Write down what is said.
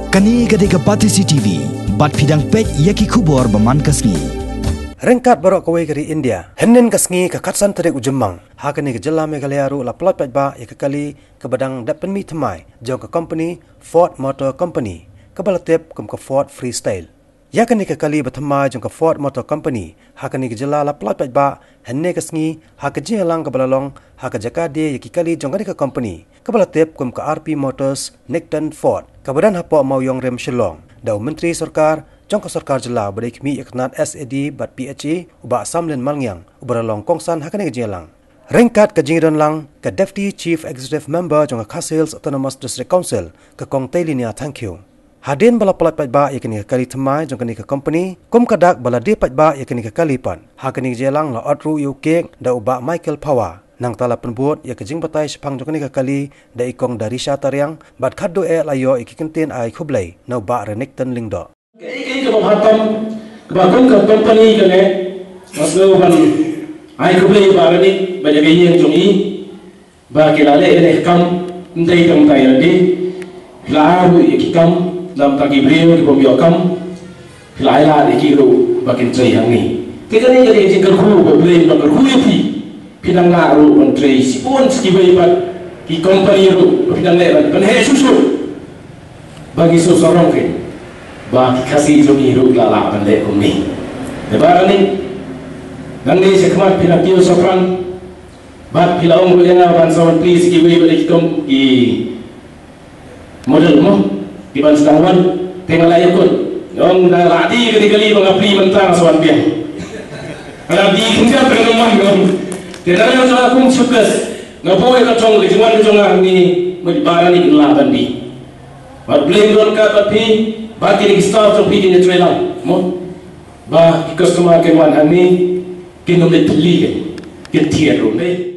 Kani gadega Batisi TV, bat pidang pet yaki kubor baman kasngi. Rengkat barok kawai dari India. Henin kasngi ke katsan tarik ujemang. Hakani ke jela Meghalaya ru la plot Paidbah ya kekali ke badang dapen mi temai. Jauh ke company Ford Motor Company. Ke balatip kum ke Ford Freestyle. Ya kani kekali bertemai jauh ke Ford Motor Company. Hakani ke jela la plot Paidbah. Henin kasngi hak ke jelang ke balalong. Hak ke jakade ya kekali jauh ke company. Ke balatip kum ke RP Motors Nickton Ford. Ke badan hapok mau yong rem Shillong. Dau Menteri Sarkar Jangka sarkar jela beri kami iknat SAD bat PHA ubah asam dan malngyang ubah long kongsan hakane kejelang. Rengkat ke jingdan lang ke Deputy Chief Executive Member jangka Khas Autonomous District Council ke Kong Tailinia thank you. Hadin bala pelat Paidbah yakni ke kali temai jangka ni ke company kum kadak bala di Paidbah yakni ke kali pan. Hakane kejelang la otru UK da ubah Michael Power. Nang tala penbuat ya kejing batai sepang jangka ni ke kali da ikong dari syatariang bat khaddo layo ikikentin ai Pyllait na ubah renekten lingdo. Cái hatam bagong ka company ka ne maslo ban ai Pyllait ba ni ba jaga yang jongi ba kilale ene kam ndai tang tai andi laaru ikam lam tagi breo ki bom yokam laila de kilo bakin trai hangi ke kan ni jadi jingkar khu ba Pyllait ba khu yi pinang ngaru ban trai sipon skibai ba ki company ru pinang le ban he susu bagi sosorong ke ba kasi jogi ru lala bande kumni lebaran ni nangni sekmat pinakio sofran bat pilaong ulena ban sawan please ki we balik kom ki model mo di ban setawan tengah layakun yong na ladi kali mengapli mentang sawan pian ala di kinja tengah rumah ngom tenang yang salah kum sukas ngapoy ka chong lijuan jonga ni madibaran ni la bandi bat blame don ka bat pi bagi ni staff tu pergi ni trailer, mo, bah customer kewan kami kini boleh beli, kita tiada rumah.